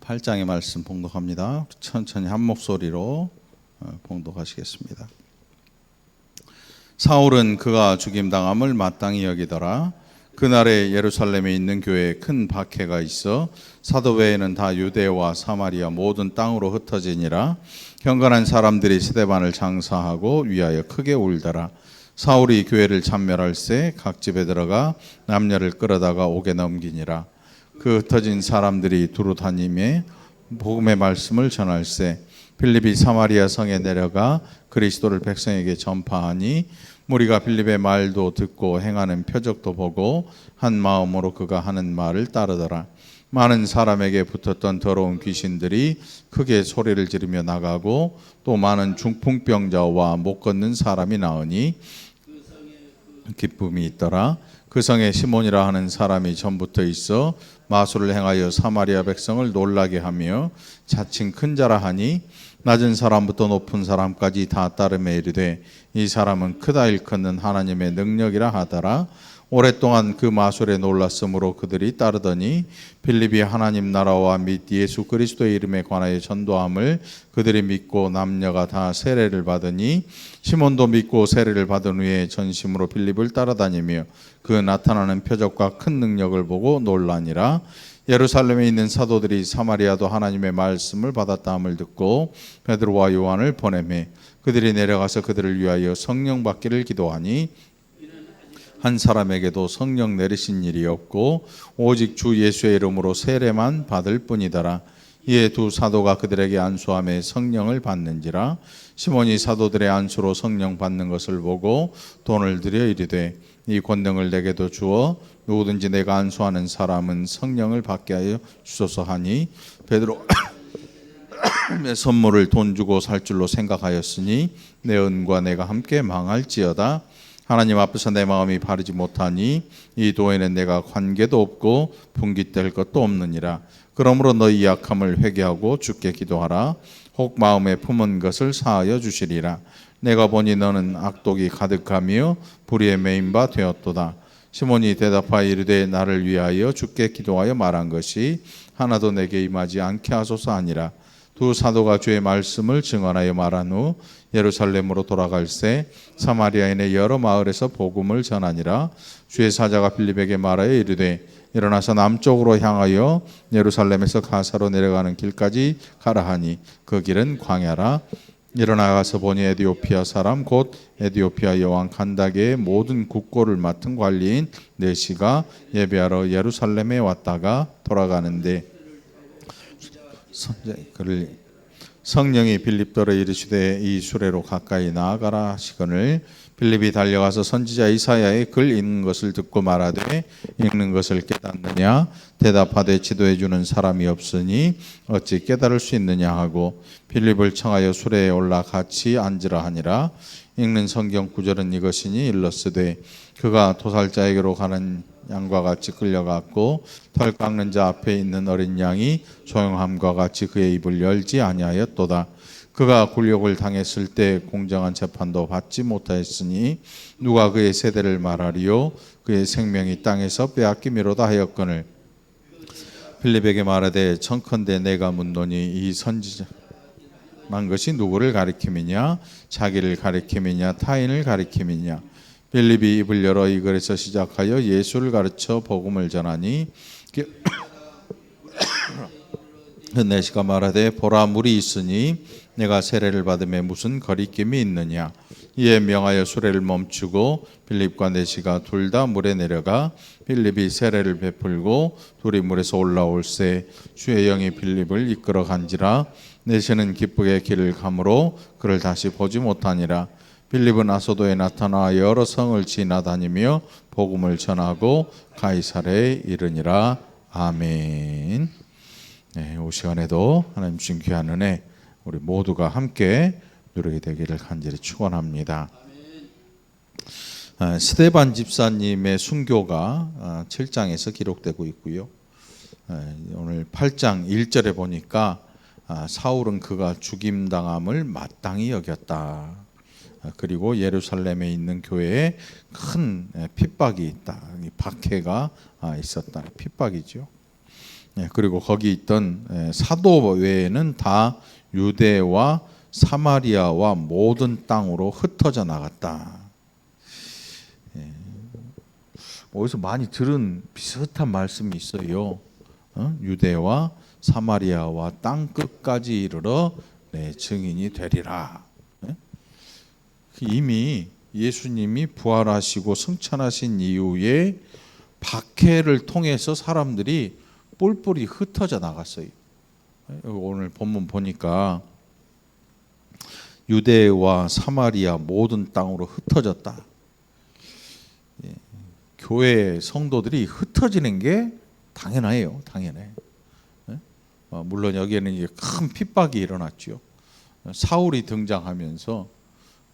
8장의 말씀 봉독합니다. 천천히 한 목소리로 봉독하시겠습니다. 사울은 그가 죽임당함을 마땅히 여기더라. 그날에 예루살렘에 있는 교회에 큰 박해가 있어 사도 외에는 다 유대와 사마리아 모든 땅으로 흩어지니라. 경건한 사람들이 스데반을 장사하고 위하여 크게 울더라. 사울이 교회를 참멸할새 각 집에 들어가 남녀를 끌어다가 옥에 넘기니라. 그 흩어진 사람들이 두루 다니며 복음의 말씀을 전할새 빌립이 사마리아 성에 내려가 그리스도를 백성에게 전파하니 무리가 빌립의 말도 듣고 행하는 표적도 보고 한 마음으로 그가 하는 말을 따르더라. 많은 사람에게 붙었던 더러운 귀신들이 크게 소리를 지르며 나가고 또 많은 중풍병자와 못 걷는 사람이 나으니 기쁨이 있더라. 그 성에 시몬이라 하는 사람이 전부터 있어 마술을 행하여 사마리아 백성을 놀라게 하며 자칭 큰 자라 하니 낮은 사람부터 높은 사람까지 다 따르며 이르되 이 사람은 크다 일컫는 하나님의 능력이라 하더라. 오랫동안 그 마술에 놀랐으므로 그들이 따르더니 빌립이 하나님 나라와 및 예수 그리스도의 이름에 관하여 전도함을 그들이 믿고 남녀가 다 세례를 받으니 시몬도 믿고 세례를 받은 후에 전심으로 빌립을 따라다니며 그 나타나는 표적과 큰 능력을 보고 놀라니라. 예루살렘에 있는 사도들이 사마리아도 하나님의 말씀을 받았다 함을 듣고 베드로와 요한을 보내매 그들이 내려가서 그들을 위하여 성령 받기를 기도하니 한 사람에게도 성령 내리신 일이 없고 오직 주 예수의 이름으로 세례만 받을 뿐이더라. 이에 두 사도가 그들에게 안수하며 성령을 받는지라. 시몬이 사도들의 안수로 성령 받는 것을 보고 돈을 들여 이르되 이 권능을 내게도 주어 누구든지 내가 안수하는 사람은 성령을 받게 하여 주소서 하니 베드로 선물을 돈 주고 살 줄로 생각하였으니 내 은과 내가 함께 망할지어다. 하나님 앞에서 내 마음이 바르지 못하니 이 도에는 내가 관계도 없고 분깃될 것도 없느니라. 그러므로 너희 약함을 회개하고 주께 기도하라. 혹 마음에 품은 것을 사하여 주시리라. 내가 보니 너는 악독이 가득하며 불의에 매인 바 되었도다. 시몬이 대답하여 이르되 나를 위하여 주께 기도하여 말한 것이 하나도 내게 임하지 않게 하소서 하니라. 두 사도가 주의 말씀을 증언하여 말한 후 예루살렘으로 돌아갈새 사마리아인의 여러 마을에서 복음을 전하니라. 주의 사자가 빌립에게 말하여 이르되 일어나서 남쪽으로 향하여 예루살렘에서 가사로 내려가는 길까지 가라 하니 그 길은 광야라. 일어나가서 보니 에디오피아 사람 곧 에디오피아 여왕 간다게의 모든 국고를 맡은 관리인 네시가 예배하러 예루살렘에 왔다가 돌아가는데 성령이 빌립더러 이르시되 이 수레로 가까이 나아가라 하시거늘 빌립이 달려가서 선지자 이사야의 글 읽는 것을 듣고 말하되 읽는 것을 깨닫느냐 대답하되 지도해 주는 사람이 없으니 어찌 깨달을 수 있느냐 하고 빌립을 청하여 수레에 올라 같이 앉으라 하니라. 읽는 성경 구절은 이것이니 일러스되 그가 도살자에게로 가는 양과 같이 끌려갔고 털 깎는 자 앞에 있는 어린 양이 조용함과 같이 그의 입을 열지 아니하였도다. 그가 굴욕을 당했을 때 공정한 재판도 받지 못하였으니 누가 그의 세대를 말하리요. 그의 생명이 땅에서 빼앗기미로다 하였거늘 빌립에게 말하되 청컨대 내가 묻노니 이 선지자만 것이 누구를 가리킴이냐 자기를 가리킴이냐 타인을 가리킴이냐. 빌립이 입을 열어 이 글에서 시작하여 예수를 가르쳐 복음을 전하니 네시가 말하되 보라 물이 있으니 내가 세례를 받음에 무슨 거리낌이 있느냐. 이에 명하여 수레를 멈추고 빌립과 네시가 둘 다 물에 내려가 빌립이 세례를 베풀고 둘이 물에서 올라올새 주의 영이 빌립을 이끌어 간지라. 네시는 기쁘게 길을 가므로 그를 다시 보지 못하니라. 빌립은 아소도에 나타나 여러 성을 지나다니며 복음을 전하고 가이사랴에 이르니라. 아멘. 네, 이 시간에도 하나님 주신 귀한 은혜 우리 모두가 함께 누리게 되기를 간절히 축원합니다. 스데반 집사님의 순교가 7장에서 기록되고 있고요. 오늘 8장 1절에 보니까 사울은 그가 죽임당함을 마땅히 여겼다. 그리고 예루살렘에 있는 교회에 큰 핍박이 있다. 박해가 있었다. 핍박이죠. 그리고 거기 있던 사도 외에는 다 유대와 사마리아와 모든 땅으로 흩어져 나갔다. 어디서 많이 들은 비슷한 말씀이 있어요. 유대와 사마리아와 땅 끝까지 이르러 내 증인이 되리라. 이미 예수님이 부활하시고 승천하신 이후에 박해를 통해서 사람들이 뿔뿔이 흩어져 나갔어요. 오늘 본문 보니까 유대와 사마리아 모든 땅으로 흩어졌다. 교회 성도들이 흩어지는 게 당연해요. 당연해. 물론 여기에는 이제 큰 핍박이 일어났죠. 사울이 등장하면서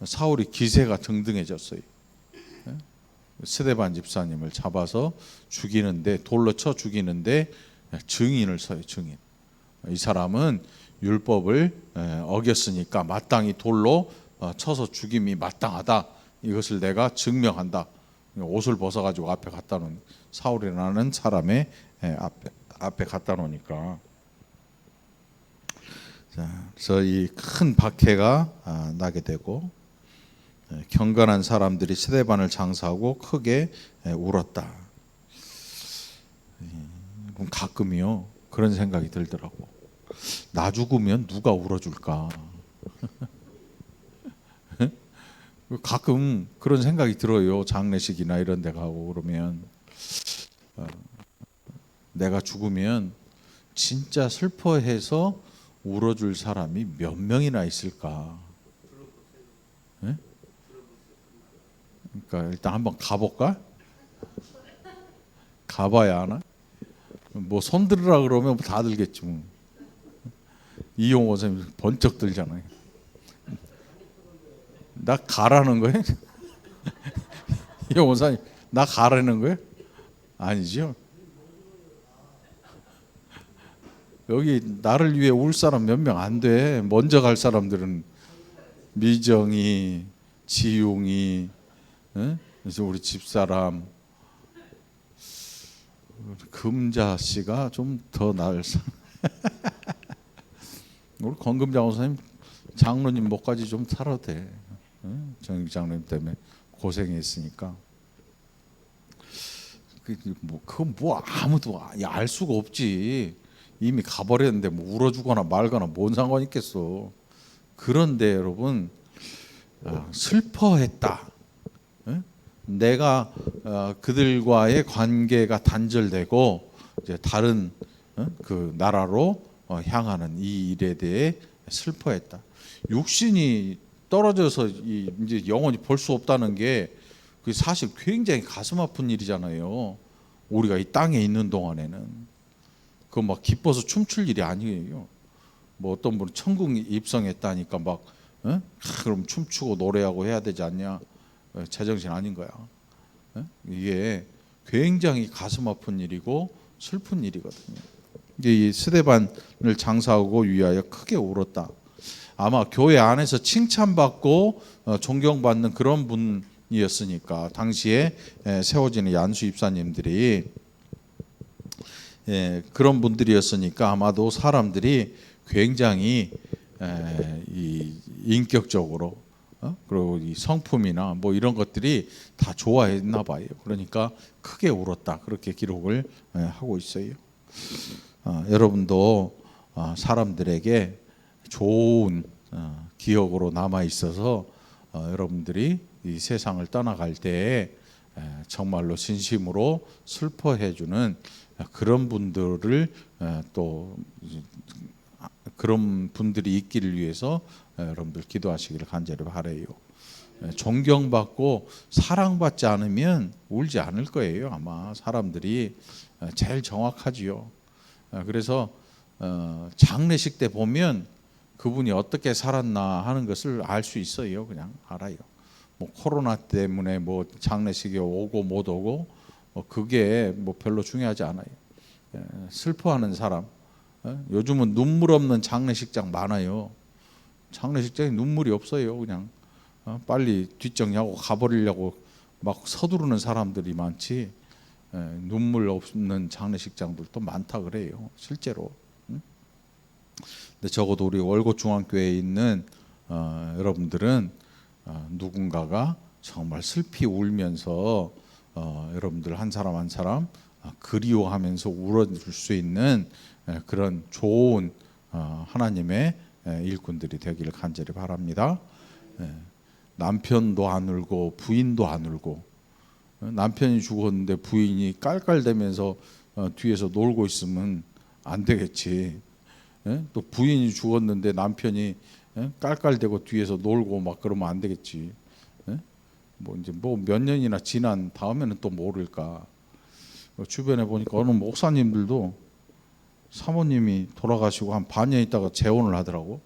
사울이 기세가 등등해졌어요. 스데반 집사님을 잡아서 죽이는데, 돌로 쳐 죽이는데 증인을 서요. 증인. 이 사람은 율법을 어겼으니까 마땅히 돌로 쳐서 죽임이 마땅하다. 이것을 내가 증명한다. 옷을 벗어가지고 앞에 갖다 놓은, 사울이라는 사람의 앞에 갖다 놓으니까. 그래서 이 큰 박해가 나게 되고, 경건한 사람들이 스데반을 장사하고 크게 울었다. 가끔요 그런 생각이 들더라고. 나 죽으면 누가 울어줄까? 가끔 그런 생각이 들어요. 장례식이나 이런 데 가고 그러면 내가 죽으면 진짜 슬퍼해서 울어줄 사람이 몇 명이나 있을까? 네? 그러니까 일단 한번 가볼까? 가봐야 하나? 뭐 손 들으라 그러면 다 들겠지 뭐. 이용호 선생님 번쩍 들잖아요. 나 가라는 거예요? 이용호 선생님 나 가라는 거예요? 아니죠. 여기 나를 위해 울 사람 몇 명 안 돼. 먼저 갈 사람들은 미정이, 지용이, 그래서 우리 집사람, 금자 씨가 좀 더 나을 사람. 우리 권금자 선생님, 장로님 목까지 좀 살아도 돼. 정익 장로님 때문에 고생했으니까. 그건 뭐 아무도 알 수가 없지. 이미 가버렸는데 뭐 울어주거나 말거나 뭔 상관 있겠어. 그런데 여러분, 슬퍼했다. 내가 그들과의 관계가 단절되고 이제 다른 그 나라로 향하는 이 일에 대해 슬퍼했다. 육신이 떨어져서 이제 영원히 볼 수 없다는 게 그 사실 굉장히 가슴 아픈 일이잖아요. 우리가 이 땅에 있는 동안에는 그거 막 기뻐서 춤출 일이 아니에요. 뭐 어떤 분은 천국 입성했다니까 막 그럼 춤추고 노래하고 해야 되지 않냐? 제정신 아닌 거야. 이게 굉장히 가슴 아픈 일이고 슬픈 일이거든요. 이 스데반을 장사하고 위하여 크게 울었다. 아마 교회 안에서 칭찬받고 존경받는 그런 분이었으니까 당시에 세워지는 양수 입사님들이 그런 분들이었으니까 아마도 사람들이 굉장히 이 인격적으로 그리고 이 성품이나 뭐 이런 것들이 다 좋아했나 봐요. 그러니까 크게 울었다. 그렇게 기록을 하고 있어요. 여러분도 사람들에게 좋은 기억으로 남아 있어서 여러분들이 이 세상을 떠나갈 때에 정말로 진심으로 슬퍼해주는 그런 분들을 또 그런 분들이 있기를 위해서 여러분들 기도하시기를 간절히 바라요. 존경받고 사랑받지 않으면 울지 않을 거예요. 아마 사람들이 제일 정확하지요. 그래서 장례식 때 보면 그분이 어떻게 살았나 하는 것을 알 수 있어요. 그냥 알아요. 뭐 코로나 때문에 뭐 장례식에 오고 못 오고 그게 뭐 별로 중요하지 않아요. 슬퍼하는 사람, 요즘은 눈물 없는 장례식장 많아요. 장례식장에 눈물이 없어요. 그냥 빨리 뒷정리하고 가버리려고 막 서두르는 사람들이 많지. 눈물 없는 장례식장들도 많다 그래요. 실제로. 근데 적어도 우리 월곶 중앙교회에 있는 여러분들은 누군가가 정말 슬피 울면서 여러분들 한 사람 한 사람 그리워하면서 울어줄 수 있는 그런 좋은 하나님의 일꾼들이 되기를 간절히 바랍니다. 남편도 안 울고 부인도 안 울고, 남편이 죽었는데 부인이 깔깔대면서 뒤에서 놀고 있으면 안 되겠지. 또 부인이 죽었는데 남편이 깔깔대고 뒤에서 놀고 막 그러면 안 되겠지. 뭐 이제 뭐 몇 년이나 지난 다음에는 또 모를까. 주변에 보니까 어느 목사님들도 사모님이 돌아가시고 한 반년 있다가 재혼을 하더라고.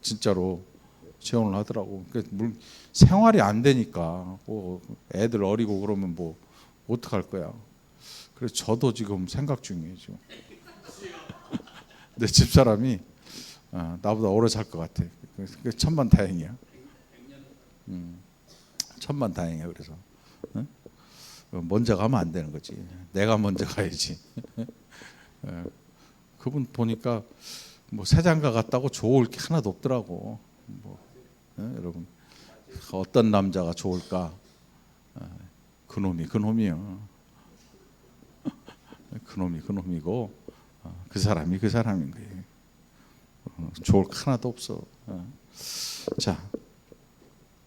진짜로 재혼을 하더라고. 그러니까 생활이 안 되니까 뭐 애들 어리고 그러면 뭐 어떡할 거야. 그래서 저도 지금 생각 중이에요. 지금. 내 집사람이 나보다 오래 살 것 같아. 천만 다행이야. 천만 다행이야. 그래서 먼저 가면 안 되는 거지. 내가 먼저 가야지. 그분 보니까 뭐 새장가 같다고 좋을 게 하나도 없더라고. 뭐, 여러분 어떤 남자가 좋을까? 그놈이 그놈이요. 그놈이 그놈이고 그 사람이 그 사람인 거예요. 좋을 거 하나도 없어. 자,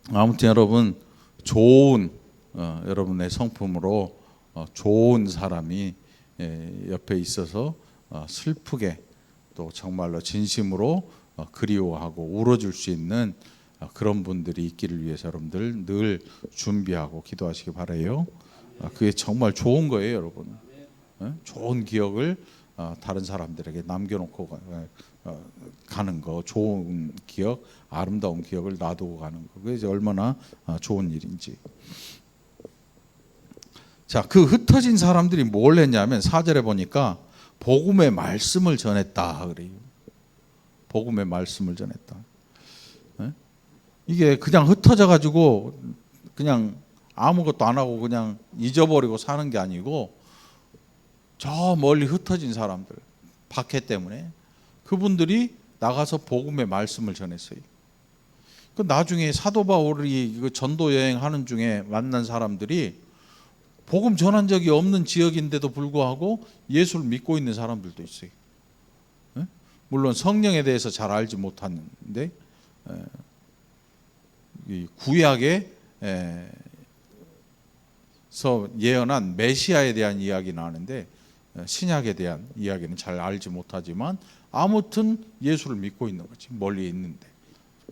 아무튼 여러분 좋은 여러분의 성품으로 좋은 사람이 옆에 있어서 슬프게 또 정말로 진심으로 그리워하고 울어줄 수 있는 그런 분들이 있기를 위해서 여러분들 늘 준비하고 기도하시기 바라요. 그게 정말 좋은 거예요, 여러분. 좋은 기억을 다른 사람들에게 남겨놓고 가는 거, 좋은 기억, 아름다운 기억을 놔두고 가는 거, 그게 이제 얼마나 좋은 일인지. 자, 그 흩어진 사람들이 뭘 했냐면 4절에 보니까 복음의 말씀을 전했다 그래요. 복음의 말씀을 전했다. 이게 그냥 흩어져 가지고 그냥 아무것도 안 하고 그냥 잊어버리고 사는 게 아니고, 저 멀리 흩어진 사람들, 박해 때문에 그분들이 나가서 복음의 말씀을 전했어요. 그 나중에 사도 바울이 그 전도 여행하는 중에 만난 사람들이 복음 전한 적이 없는 지역인데도 불구하고 예수를 믿고 있는 사람들도 있어요. 물론 성령에 대해서 잘 알지 못하는데 구약에서 예언한 메시아에 대한 이야기 나오는데 신약에 대한 이야기는 잘 알지 못하지만 아무튼 예수를 믿고 있는 거지. 멀리 있는데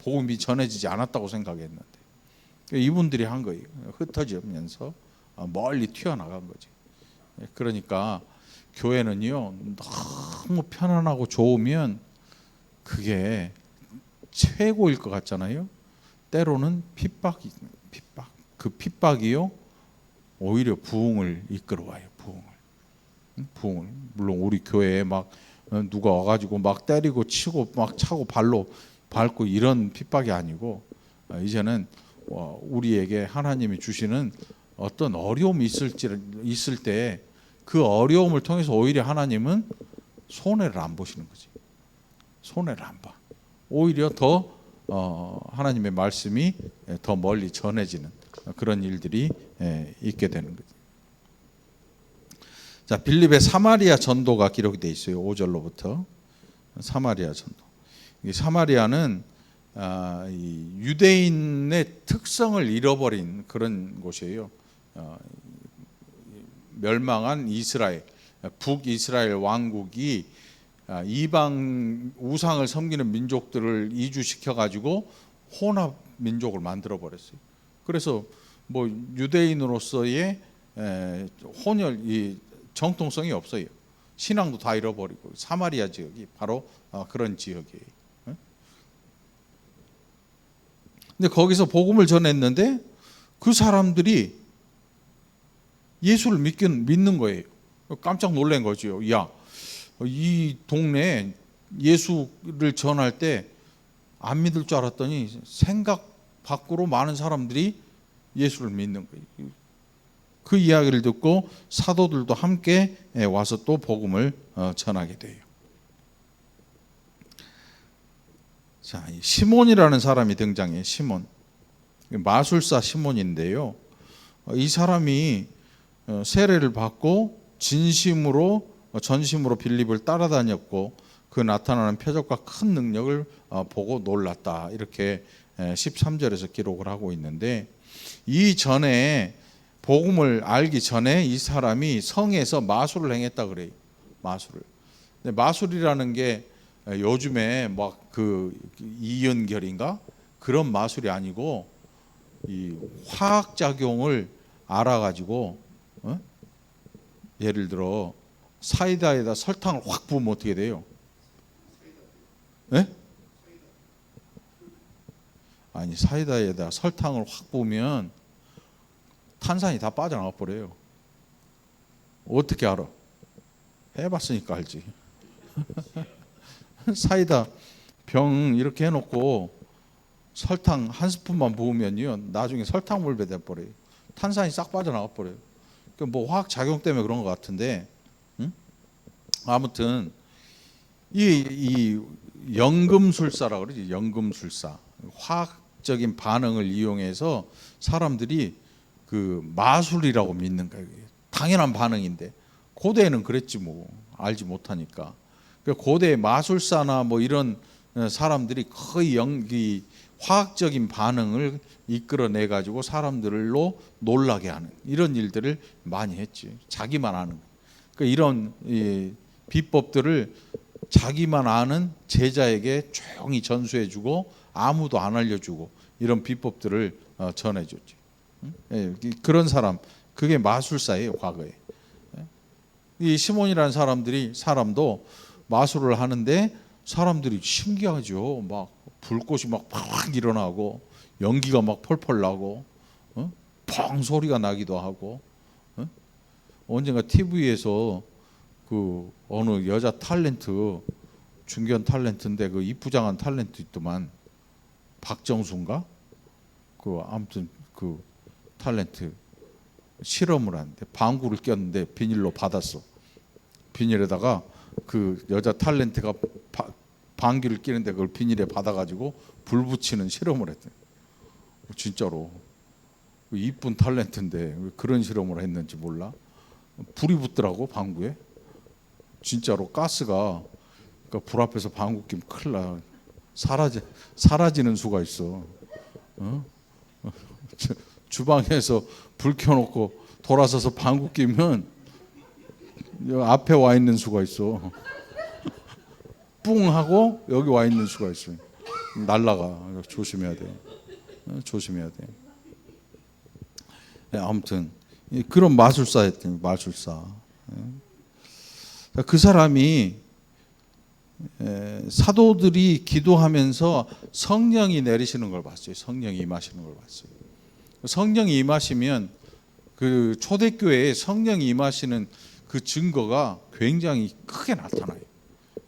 복음이 전해지지 않았다고 생각했는데 이분들이 한 거예요. 흩어지면서 멀리 튀어나간 거지. 그러니까 교회는요, 너무 편안하고 좋으면 그게 최고일 것 같잖아요. 때로는 핍박, 그 핍박이요 오히려 부흥을 이끌어와요. 부흥을. 물론 우리 교회에 막 누가 와가지고 막 때리고 치고 막 차고 발로 밟고 이런 핍박이 아니고, 이제는 우리에게 하나님이 주시는 어떤 어려움이 있을 때 그 어려움을 통해서 오히려 하나님은 손해를 안 보시는 거지. 손해를 안 봐. 오히려 더 하나님의 말씀이 더 멀리 전해지는 그런 일들이 있게 되는 거죠. 자, 빌립의 사마리아 전도가 기록이 되어 있어요. 5절로부터 사마리아 전도. 이 사마리아는 이 유대인의 특성을 잃어버린 그런 곳이에요. 멸망한 이스라엘, 북이스라엘 왕국이 이방 우상을 섬기는 민족들을 이주시켜 가지고 혼합 민족을 만들어 버렸어요. 그래서 뭐 유대인으로서의 혼혈 이 정통성이 없어요. 신앙도 다 잃어버리고. 사마리아 지역이 바로 그런 지역이에요. 근데 거기서 복음을 전했는데 그 사람들이 예수를 믿는 거예요. 깜짝 놀란 거죠. 야, 이 동네에 예수를 전할 때 안 믿을 줄 알았더니 생각 밖으로 많은 사람들이 예수를 믿는 거예요. 그 이야기를 듣고 사도들도 함께 와서 또 복음을 전하게 돼요. 자, 시몬이라는 사람이 등장해요. 시몬, 마술사 시몬인데요. 이 사람이 세례를 받고 진심으로 전심으로 빌립을 따라다녔고 그 나타나는 표적과 큰 능력을 보고 놀랐다. 이렇게 13절에서 기록을 하고 있는데, 이 전에 복음을 알기 전에 이 사람이 성에서 마술을 행했다 그래요. 마술을. 근데 마술이라는 게 요즘에 막 그 이연결인가 그런 마술이 아니고 이 화학 작용을 알아가지고 예를 들어 사이다에다 설탕을 확 부으면 어떻게 돼요? 네? 아니, 사이다에다 설탕을 확 부으면 탄산이 다 빠져나가 버려요. 어떻게 알아? 해봤으니까 알지. 사이다 병 이렇게 해놓고 설탕 한 스푼만 부으면요, 나중에 설탕물 배 돼버려요. 탄산이 싹 빠져나가 버려요. 그러니까 뭐 화학 작용 때문에 그런 것 같은데, 아무튼 이 연금술사라고 그러지. 연금술사, 화학적인 반응을 이용해서 사람들이 그 마술이라고 믿는 거예요. 당연한 반응인데 고대에는 그랬지 뭐, 알지 못하니까. 고대 마술사나 뭐 이런 사람들이 거의 화학적인 반응을 이끌어내 가지고 사람들로 놀라게 하는 이런 일들을 많이 했지. 자기만 아는. 그러니까 이런 비법들을 자기만 아는 제자에게 조용히 전수해주고 아무도 안 알려주고 이런 비법들을 전해줬지. 그런 사람, 그게 마술사예요, 과거에. 이 시몬이라는 사람도 마술을 하는데 사람들이 신기하죠. 막 불꽃이 막 팍 일어나고 연기가 막 펄펄 나고 펑 소리가 나기도 하고. 언젠가 TV에서 그 어느 여자 탤런트, 중견 탤런트인데 그 이쁘장한 탤런트 있더만, 박정수인가? 그 아무튼 그 탤런트 실험을 하는데 방구를 꼈는데 비닐로 받았어. 비닐에다가 그 여자 탤런트가 방귀를 끼는데 그걸 비닐에 받아가지고 불 붙이는 실험을 했대. 진짜로 이쁜 탤런트인데 왜 그런 실험을 했는지 몰라. 불이 붙더라고, 방구에. 진짜로 가스가, 그러니까 불 앞에서 방구 끼면 큰일 나. 사라지는 수가 있어. 주방에서 불 켜놓고 돌아서서 방구 끼면 앞에 와 있는 수가 있어. 뿡 하고 여기 와 있는 수가 있어. 날라가. 조심해야 돼. 조심해야 돼. 아무튼 그런 마술사였더니, 마술사. 그 사람이 사도들이 기도하면서 성령이 내리시는 걸 봤어요. 성령이 임하시는 걸 봤어요. 성령이 임하시면 그 초대교회에 성령이 임하시는 그 증거가 굉장히 크게 나타나요.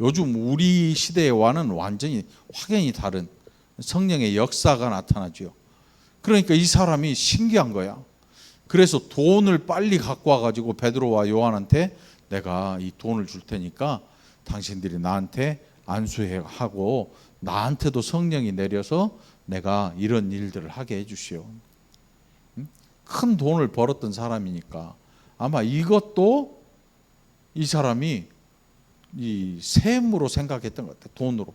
요즘 우리 시대와는 완전히 확연히 다른 성령의 역사가 나타나죠. 그러니까 이 사람이 신기한 거야. 그래서 돈을 빨리 갖고 와가지고 베드로와 요한한테 내가 이 돈을 줄 테니까 당신들이 나한테 안수하고 나한테도 성령이 내려서 내가 이런 일들을 하게 해주시오. 큰 돈을 벌었던 사람이니까 아마 이것도 이 사람이 이 셈으로 생각했던 것 같아요. 돈으로,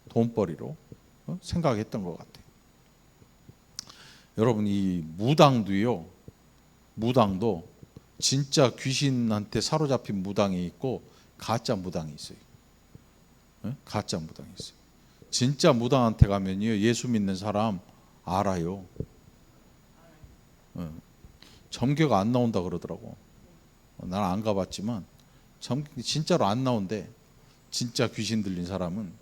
돈벌이로 생각했던 것 같아요. 여러분, 이 무당도 진짜 귀신한테 사로잡힌 무당이 있고 가짜 무당이 있어요. 가짜 무당이 있어요. 진짜 무당한테 가면요, 예수 믿는 사람 알아요. 점괘가 안 나온다 그러더라고. 난 안 가봤지만 진짜로 안 나온대. 진짜 귀신 들린 사람은.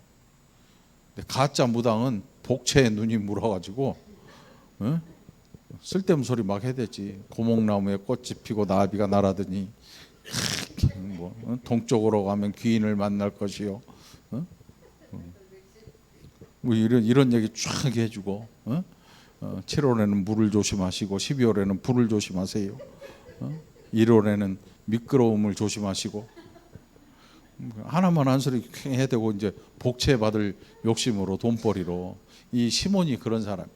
근데 가짜 무당은 복채에 눈이 물어가지고 쓸데없는 소리 막 해대지. 고목나무에 꽃이 피고 나비가 날아드니 뭐 동쪽으로 가면 귀인을 만날 것이요. 뭐 이런 얘기 쫙 해주고 7월에는 물을 조심하시고 12월에는 불을 조심하세요. 1월에는 미끄러움을 조심하시고 하나만 한 소리 해야 되고 이제 복채받을 욕심으로 돈벌이로 이 시몬이 그런 사람.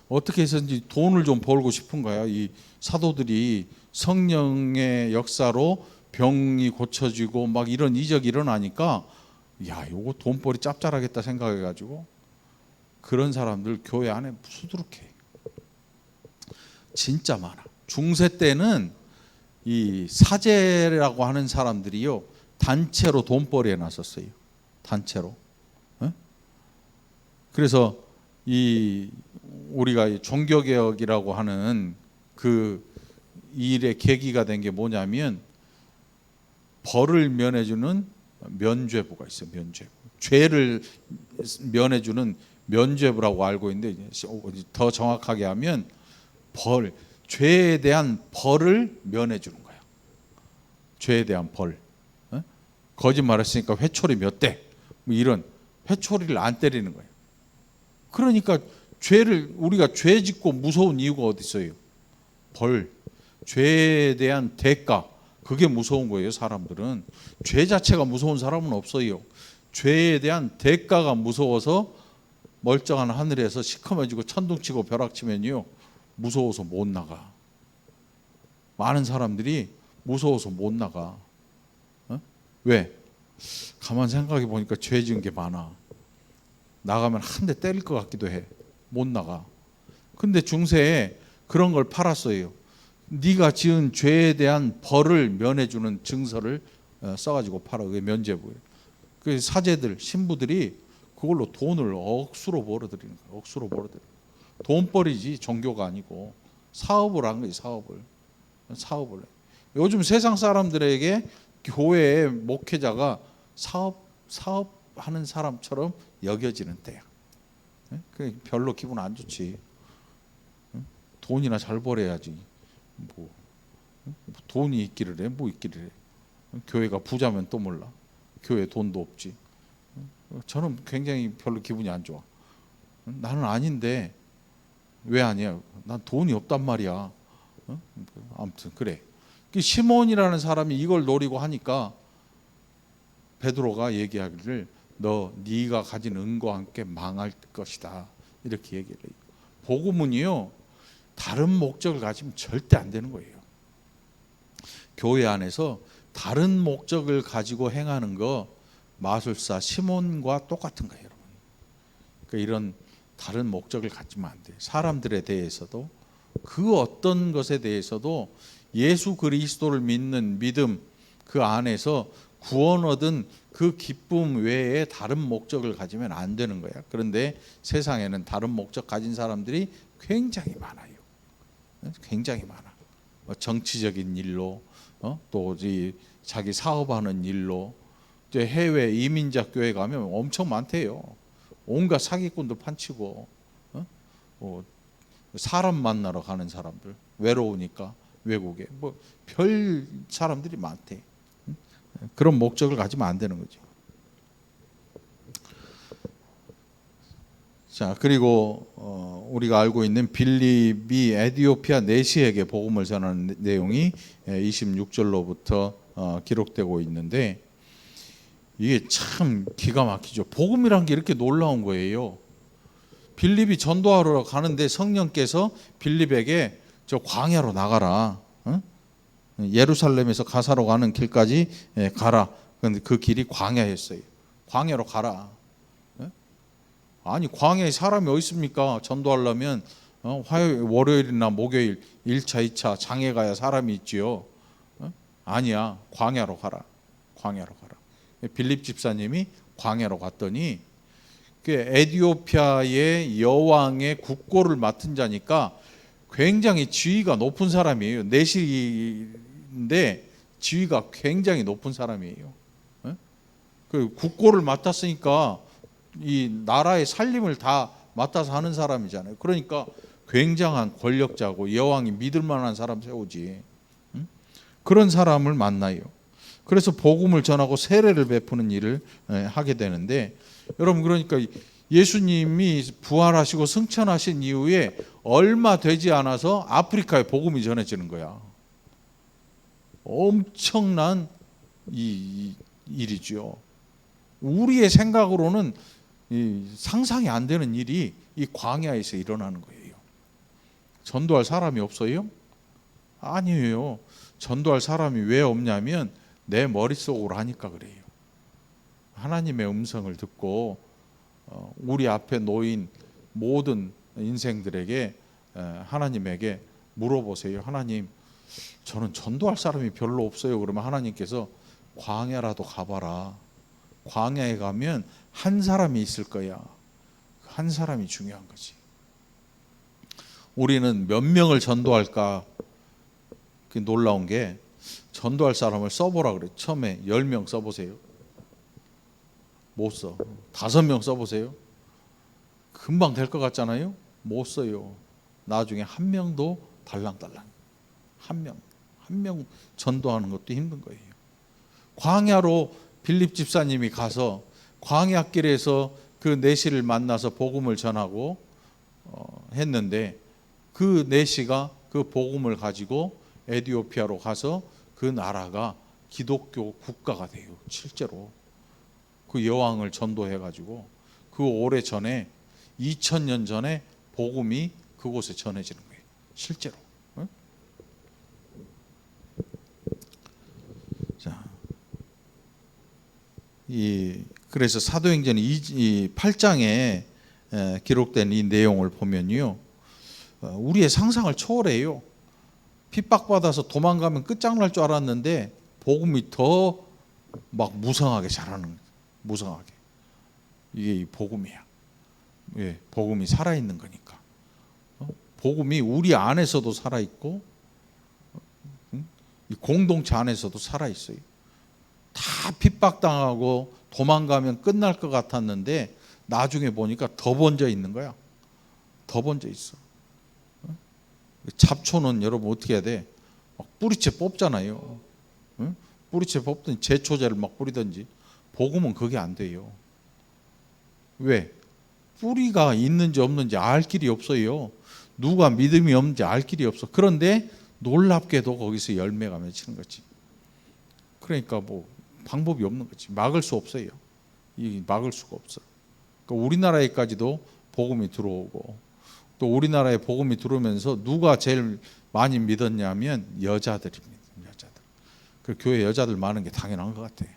어떻게 해서든지 돈을 좀 벌고 싶은 거야. 이 사도들이 성령의 역사로 병이 고쳐지고 막 이런 이적이 일어나니까 야, 요거 돈벌이 짭짤하겠다 생각해가지고 그런 사람들 교회 안에 수두룩해. 진짜 많아. 중세 때는 이 사제라고 하는 사람들이요 단체로 돈벌이에 나섰어요. 단체로. 그래서 이 우리가 종교개혁이라고 하는 그 일의 계기가 된 게 뭐냐면 벌을 면해주는 면죄부가 있어요. 면죄부. 죄를 면해주는 면죄부라고 알고 있는데 더 정확하게 하면 죄에 대한 벌을 면해주는 거야. 죄에 대한 벌. 거짓말했으니까 회초리 몇 대. 뭐 이런 회초리를 안 때리는 거예요. 그러니까 우리가 죄 짓고 무서운 이유가 어디 있어요? 벌. 죄에 대한 대가. 그게 무서운 거예요. 사람들은 죄 자체가 무서운 사람은 없어요. 죄에 대한 대가가 무서워서 멀쩡한 하늘에서 시커매지고 천둥치고 벼락치면요 무서워서 못 나가. 많은 사람들이 무서워서 못 나가. 왜? 가만 생각해 보니까 죄 지은 게 많아. 나가면 한 대 때릴 것 같기도 해. 못 나가. 근데 중세에 그런 걸 팔았어요. 네가 지은 죄에 대한 벌을 면해주는 증서를 써가지고 팔아. 그게 면죄부예요. 그 사제들, 신부들이 그걸로 돈을 억수로 벌어들이는 거예요. 억수로 벌어들이는 거예요. 돈벌이지 종교가 아니고 사업을 한 거예요. 사업을. 요즘 세상 사람들에게 교회의 목회자가 사업하는 사람처럼 여겨지는 때야. 별로 기분 안 좋지. 돈이나 잘 벌어야지. 뭐 돈이 있기를 해. 뭐 있기를 해. 교회가 부자면 또 몰라. 교회 돈도 없지. 저는 굉장히 별로 기분이 안 좋아. 나는 아닌데 왜 아니야? 난 돈이 없단 말이야. 아무튼 그래. 시몬이라는 사람이 이걸 노리고 하니까 베드로가 얘기하기를 네가 가진 은과 함께 망할 것이다. 이렇게 얘기를 해요. 복음은요 다른 목적을 가지면 절대 안 되는 거예요. 교회 안에서 다른 목적을 가지고 행하는 거 마술사 시몬과 똑같은 거예요, 여러분. 그러니까 이런 다른 목적을 가지면 안 돼요. 사람들에 대해서도 그 어떤 것에 대해서도 예수 그리스도를 믿는 믿음 그 안에서 구원 얻은 그 기쁨 외에 다른 목적을 가지면 안 되는 거야. 그런데 세상에는 다른 목적 가진 사람들이 굉장히 많아요. 굉장히 많아. 정치적인 일로 또 자기 사업하는 일로 이제 해외 이민자 교회 가면 엄청 많대요. 온갖 사기꾼도 판치고 사람 만나러 가는 사람들 외로우니까 외국에 뭐 별 사람들이 많대. 그런 목적을 가지면 안 되는 거죠. 자, 그리고 우리가 알고 있는 빌립이 에디오피아 내시에게 복음을 전하는 내용이 26절로부터 기록되고 있는데 이게 참 기가 막히죠. 복음이란 게 이렇게 놀라운 거예요. 빌립이 전도하러 가는데 성령께서 빌립에게 저 광야로 나가라. 예루살렘에서 가사로 가는 길까지 가라. 그런데 그 길이 광야였어요. 광야로 가라. 아니 광야에 사람이 어디 있습니까? 전도하려면 화요일, 월요일이나 목요일 1차, 2차 장에 가야 사람이 있지요. 아니야. 광야로 가라. 광야로 가라. 빌립 집사님이 광야로 갔더니 그 에디오피아의 여왕의 국고를 맡은 자니까 굉장히 지위가 높은 사람이에요. 내시인데 지위가 굉장히 높은 사람이에요. 그 국고를 맡았으니까 이 나라의 살림을 다 맡아서 하는 사람이잖아요. 그러니까 굉장한 권력자고 여왕이 믿을 만한 사람 세우지. 그런 사람을 만나요. 그래서 복음을 전하고 세례를 베푸는 일을 하게 되는데 여러분 그러니까 예수님이 부활하시고 승천하신 이후에 얼마 되지 않아서 아프리카에 복음이 전해지는 거야. 엄청난 일이죠. 우리의 생각으로는 상상이 안 되는 일이 이 광야에서 일어나는 거예요. 전도할 사람이 없어요? 아니에요. 전도할 사람이 왜 없냐면 내 머릿속으로 하니까 그래요. 하나님의 음성을 듣고 우리 앞에 놓인 모든 인생들에게 하나님에게 물어보세요. 하나님, 저는 전도할 사람이 별로 없어요. 그러면 하나님께서 광야라도 가봐라. 광야에 가면 한 사람이 있을 거야. 한 사람이 중요한 거지. 우리는 몇 명을 전도할까? 그 놀라운 게 전도할 사람을 써보라 그래. 처음에 10명 써보세요. 못 써. 5명 써보세요. 금방 될 것 같잖아요. 못 써요. 나중에 한 명도 달랑달랑. 한 명 전도하는 것도 힘든 거예요. 광야로 빌립 집사님이 가서 광야길에서 그 내시를 만나서 복음을 전하고 했는데 그 내시가 그 복음을 가지고 에티오피아로 가서 그 나라가 기독교 국가가 돼요. 실제로 그 여왕을 전도해가지고 그 오래 전에 2000년 전에 복음이 그곳에 전해지는 거예요. 실제로. 자, 그래서 사도행전 8장에 기록된 이 내용을 보면요, 우리의 상상을 초월해요. 핍박받아서 도망가면 끝장날 줄 알았는데 복음이 더 막 무성하게 자라는 거예요. 무성하게. 이게 복음이야. 예, 복음이 살아있는 거니까. 복음이 우리 안에서도 살아있고 이 공동체 안에서도 살아있어요. 다 핍박당하고 도망가면 끝날 것 같았는데 나중에 보니까 더 번져 있는 거야. 더 번져 있어. 잡초는 여러분 어떻게 해야 돼? 막 뿌리채 뽑잖아요. 뿌리채 뽑든지 제초제를 막 뿌리든지. 복음은 그게 안 돼요. 왜? 뿌리가 있는지 없는지 알 길이 없어요. 누가 믿음이 없는지 알 길이 없어. 그런데 놀랍게도 거기서 열매가 맺히는 거지. 그러니까 뭐 방법이 없는 거지. 막을 수 없어요. 이 막을 수가 없어. 그러니까 우리나라에까지도 복음이 들어오고 또 우리나라에 복음이 들어오면서 누가 제일 많이 믿었냐면 여자들입니다. 여자들. 그 교회 여자들 많은 게 당연한 것 같아요.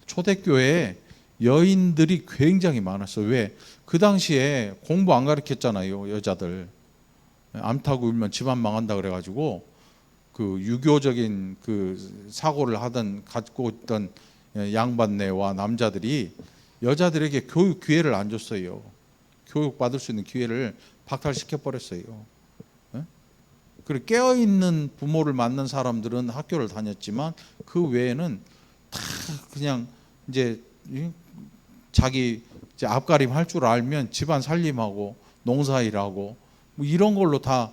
초대교회에 여인들이 굉장히 많았어요. 왜? 그 당시에 공부 안 가르쳤잖아요. 여자들. 암 타고 울면 집안 망한다 그래가지고 그 유교적인 그 사고를 하던 갖고 있던 양반네와 남자들이 여자들에게 교육 기회를 안 줬어요. 교육 받을 수 있는 기회를 박탈시켜 버렸어요. 그리고 깨어있는 부모를 만난 사람들은 학교를 다녔지만 그 외에는 다 그냥 이제 자기 이제 앞가림 할 줄 알면 집안 살림하고 농사일하고 뭐 이런 걸로 다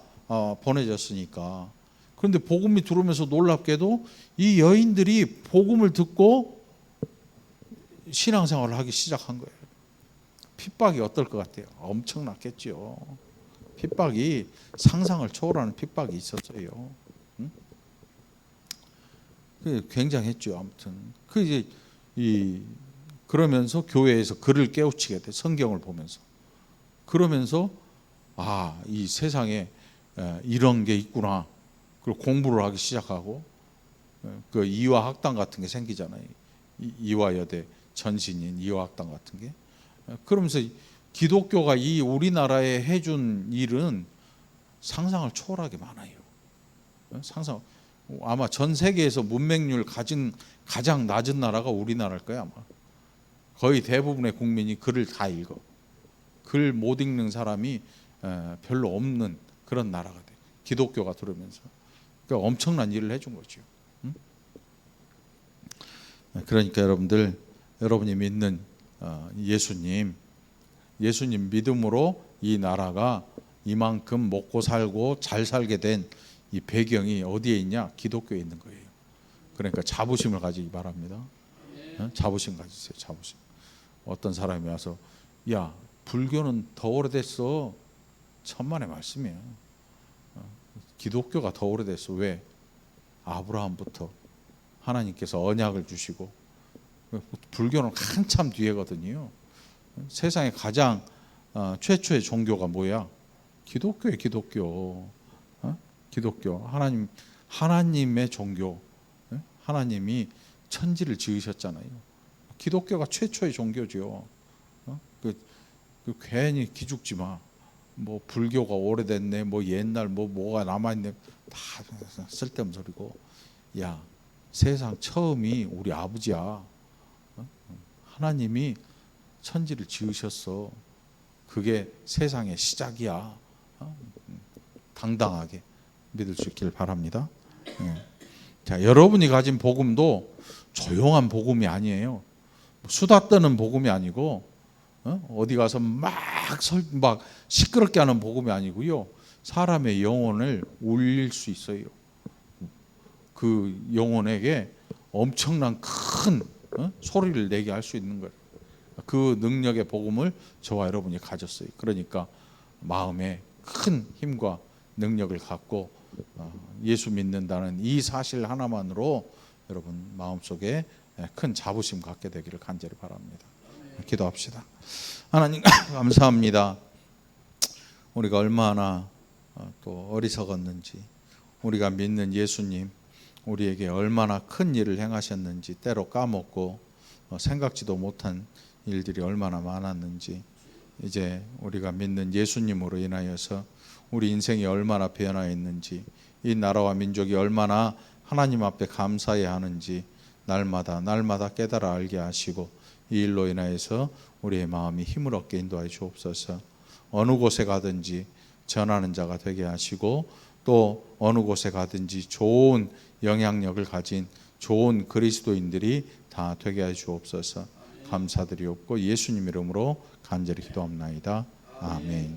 보내졌으니까. 그런데 복음이 들어오면서 놀랍게도 이 여인들이 복음을 듣고 신앙생활을 하기 시작한 거예요. 핍박이 어떨 것 같아요? 엄청났겠죠. 핍박이 상상을 초월하는 핍박이 있었어요. 굉장했죠. 아무튼 그 이제 그러면서 교회에서 그를 깨우치게 돼. 성경을 보면서. 그러면서 이 세상에 이런 게 있구나. 그리고 공부를 하기 시작하고 그 이화학당 같은 게 생기잖아요. 이화여대 전신인 이화학당 같은 게. 그러면서 기독교가 이 우리나라에 해준 일은 상상을 초월하게 많아요. 상상. 아마 전 세계에서 문맹률 가장 낮은 나라가 우리나라일 거야 아마. 거의 대부분의 국민이 글을 다 읽어. 글 못 읽는 사람이 별로 없는 그런 나라가 돼. 기독교가 들어오면서. 그러니까 엄청난 일을 해준 거죠. 그러니까 여러분이 믿는 예수님 믿음으로 이 나라가 이만큼 먹고 살고 잘 살게 된 이 배경이 어디에 있냐? 기독교에 있는 거예요. 그러니까 자부심을 가지기 바랍니다. 자부심 가지세요. 자부심. 어떤 사람이 와서 야, 불교는 더 오래됐어. 천만의 말씀이에요. 기독교가 더 오래됐어. 왜? 아브라함부터 하나님께서 언약을 주시고, 불교는 한참 뒤에거든요. 세상에 가장 최초의 종교가 뭐야? 기독교예요. 기독교. 기독교. 하나님의 종교. 하나님이 천지를 지으셨잖아요. 기독교가 최초의 종교죠. 괜히 기죽지 마. 뭐 불교가 오래됐네, 뭐 옛날 뭐가 남아있네, 다 쓸데없는 소리고. 야, 세상 처음이 우리 아버지야. 하나님이 천지를 지으셨어. 그게 세상의 시작이야. 당당하게 믿을 수 있길 바랍니다. 자, 여러분이 가진 복음도 조용한 복음이 아니에요. 수다 떠는 복음이 아니고, 어디 가서 막 시끄럽게 하는 복음이 아니고요. 사람의 영혼을 울릴 수 있어요. 그 영혼에게 엄청난 큰 소리를 내게 할 수 있는 거예요. 그 능력의 복음을 저와 여러분이 가졌어요. 그러니까 마음에 큰 힘과 능력을 갖고 예수 믿는다는 이 사실 하나만으로 여러분 마음속에 큰 자부심 갖게 되기를 간절히 바랍니다. 기도합시다. 하나님 감사합니다. 우리가 얼마나 또 어리석었는지, 우리가 믿는 예수님 우리에게 얼마나 큰 일을 행하셨는지 때로 까먹고 생각지도 못한 일들이 얼마나 많았는지, 이제 우리가 믿는 예수님으로 인하여서 우리 인생이 얼마나 변화했는지, 이 나라와 민족이 얼마나 하나님 앞에 감사해야 하는지 날마다 깨달아 알게 하시고, 이 일로 인하여서 우리의 마음이 힘을 얻게 인도하여 주옵소서. 어느 곳에 가든지 전하는 자가 되게 하시고, 또 어느 곳에 가든지 좋은 영향력을 가진 좋은 그리스도인들이 다 되게 하여 주옵소서. 감사드리옵고 예수님 이름으로 간절히 기도합나이다. 아멘.